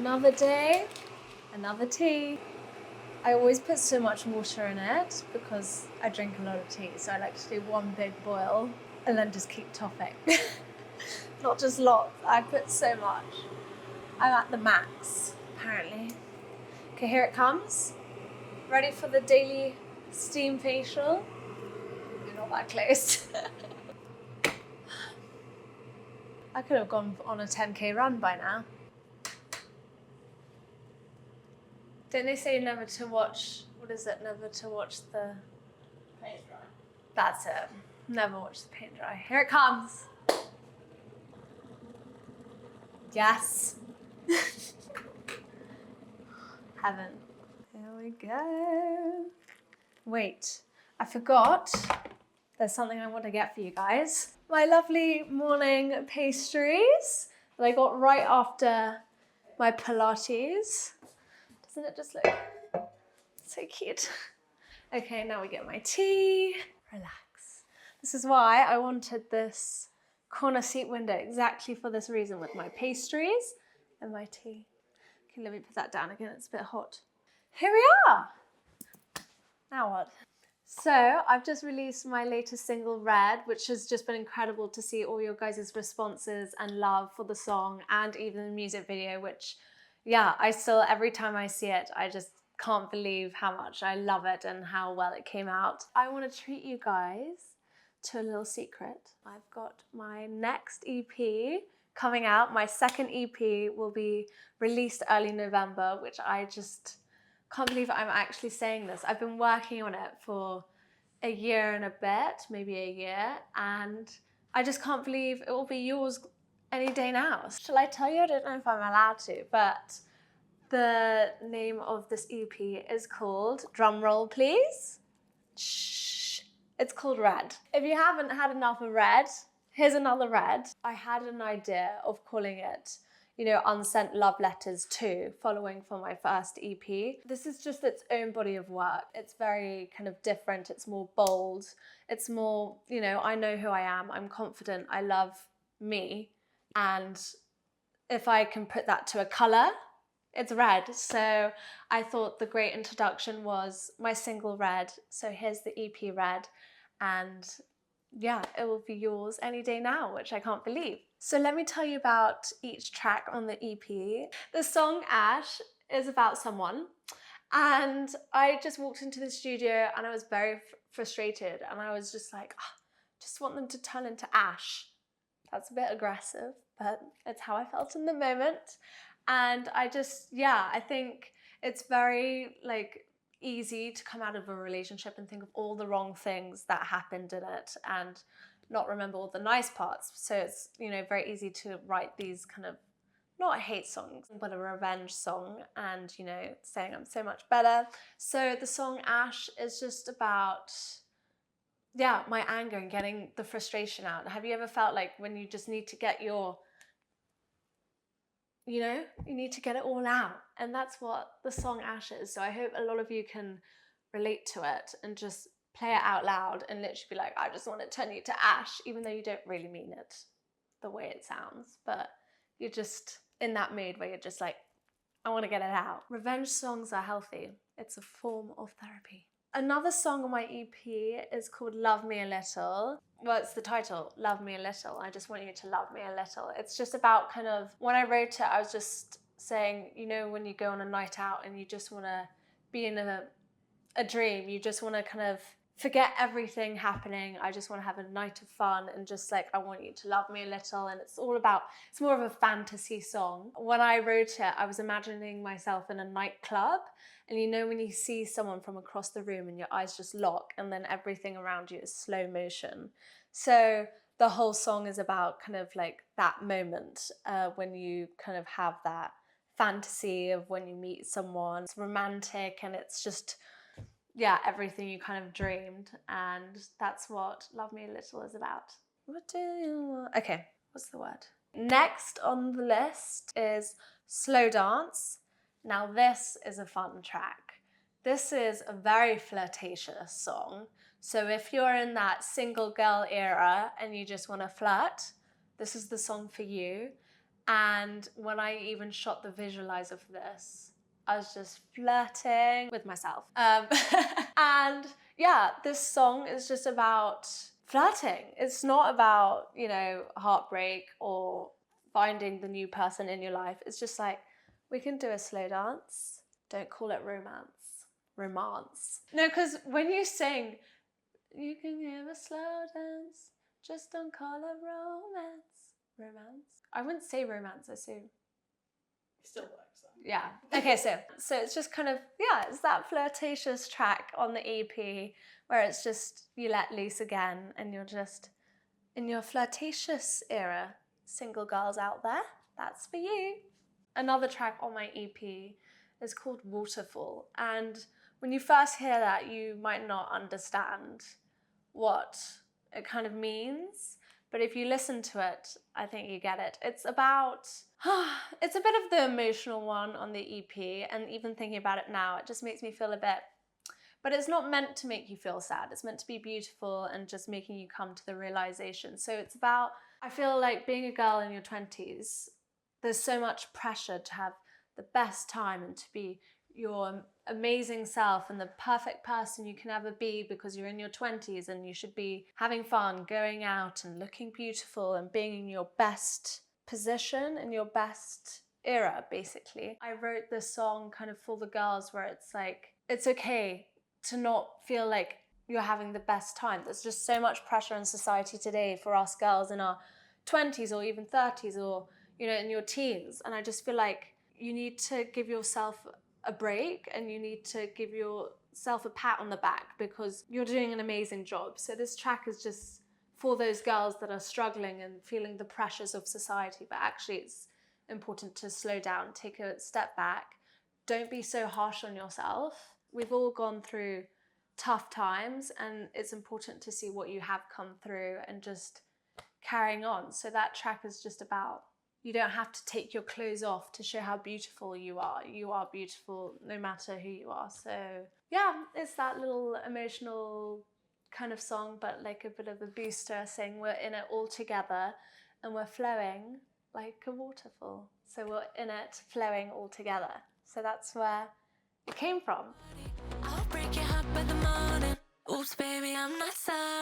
Another day, another tea. I always put so much water in it because I drink a lot of tea, so I like to do one big boil and then just keep topping. Not just lots, I put so much. I'm at the max, apparently. Okay, here it comes. Ready for the daily steam facial? You're not that close. I could have gone on a 10K run by now. Didn't they say never to watch, what is it, never to watch the paint dry? That's it. Never watch the paint dry. Here it comes. Yes. Heaven. Here we go. Wait, I forgot. There's something I want to get for you guys. My lovely morning pastries that I got right after my Pilates. Doesn't it just look so cute? Okay, now we get my tea. Relax. This is why I wanted this corner seat window, exactly for this reason, with my pastries and my tea. Okay, let me put that down again, it's a bit hot. Here we are. Now what? So I've just released my latest single, Red, which has just been incredible to see all your guys' responses and love for the song and even the music video, which, yeah, I still, every time I see it, I just can't believe how much I love it and how well it came out. I want to treat you guys to a little secret. I've got my next EP coming out. My second EP will be released early November, which I just can't believe I'm actually saying this. I've been working on it for a year and a bit, maybe a year, and I just can't believe it will be yours any day now. Shall I tell you? I don't know if I'm allowed to, but the name of this EP is called, drum roll please, shh, it's called Red. If you haven't had enough of Red, here's another Red. I had an idea of calling it, you know, Unsent Love Letters 2, following from my first EP. This is just its own body of work. It's very kind of different, it's more bold, it's more, you know, I know who I am, I'm confident, I love me, and if I can put that to a colour, it's red. So I thought the great introduction was my single Red. So here's the EP Red, and yeah, it will be yours any day now, which I can't believe. So let me tell you about each track on the EP. The song Ash is about someone, and I just walked into the studio and I was very frustrated, and I was just like, oh, just want them to turn into ash. That's a bit aggressive, but it's how I felt in the moment. And I just, yeah, I think it's very like easy to come out of a relationship and think of all the wrong things that happened in it and not remember all the nice parts. So it's, you know, very easy to write these kind of, not hate songs, but a revenge song, and, you know, saying I'm so much better. So the song Ash is just about, yeah, my anger and getting the frustration out. Have you ever felt like when you just need to get your, you know, you need to get it all out? And that's what the song Ash is. So I hope a lot of you can relate to it and just play it out loud and literally be like, I just want to turn you to ash, even though you don't really mean it the way it sounds, but you're just in that mood where you're just like, I want to get it out. Revenge songs are healthy. It's a form of therapy. Another song on my EP is called Love Me a Little. Well, it's the title, Love Me a Little. I just want you to love me a little. It's just about kind of, when I wrote it, I was just saying, you know, when you go on a night out and you just want to be in a dream, you just want to kind of forget everything happening. I just want to have a night of fun and just like, I want you to love me a little. And it's all about, it's more of a fantasy song. When I wrote it, I was imagining myself in a nightclub, and you know when you see someone from across the room and your eyes just lock and then everything around you is slow motion. So the whole song is about kind of like that moment when you kind of have that fantasy of when you meet someone. It's romantic and it's just, yeah, everything you kind of dreamed, and that's what Love Me a Little is about. What do you want? Okay, what's the word? Next on the list is Slow Dance. Now this is a fun track. This is a very flirtatious song. So if you're in that single girl era and you just want to flirt, this is the song for you. And when I even shot the visualizer for this, I was just flirting with myself. And yeah, this song is just about flirting. It's not about, you know, heartbreak or finding the new person in your life. It's just like, we can do a slow dance. Don't call it romance. Romance. No, because when you sing, you can give a slow dance, just don't call it romance. Romance? I wouldn't say romance, I say... It still works though. Yeah. Okay, so it's just kind of, yeah, it's that flirtatious track on the EP where it's just, you let loose again and you're just in your flirtatious era. Single girls out there, that's for you. Another track on my EP is called Waterfall. And when you first hear that, you might not understand what it kind of means. But if you listen to it, I think you get it. It's about, it's a bit of the emotional one on the EP, and even thinking about it now, it just makes me feel a bit, but it's not meant to make you feel sad. It's meant to be beautiful and just making you come to the realization. So it's about, I feel like being a girl in your 20s, there's so much pressure to have the best time and to be your amazing self and the perfect person you can ever be because you're in your 20s and you should be having fun, going out and looking beautiful and being in your best position and your best era, basically. I wrote this song kind of for the girls where it's like, it's okay to not feel like you're having the best time. There's just so much pressure in society today for us girls in our 20s or even 30s or, you know, in your teens. And I just feel like you need to give yourself a break and you need to give yourself a pat on the back because you're doing an amazing job. So this track is just for those girls that are struggling and feeling the pressures of society, but actually it's important to slow down, take a step back. Don't be so harsh on yourself. We've all gone through tough times and it's important to see what you have come through and just carrying on. So that track is just about, you don't have to take your clothes off to show how beautiful you are. You are beautiful no matter who you are. So yeah, it's that little emotional kind of song, but like a bit of a booster saying we're in it all together and we're flowing like a waterfall. So we're in it, flowing all together. So that's where it came from. I'll break your heart by the morning. Oops, baby, I'm not sorry.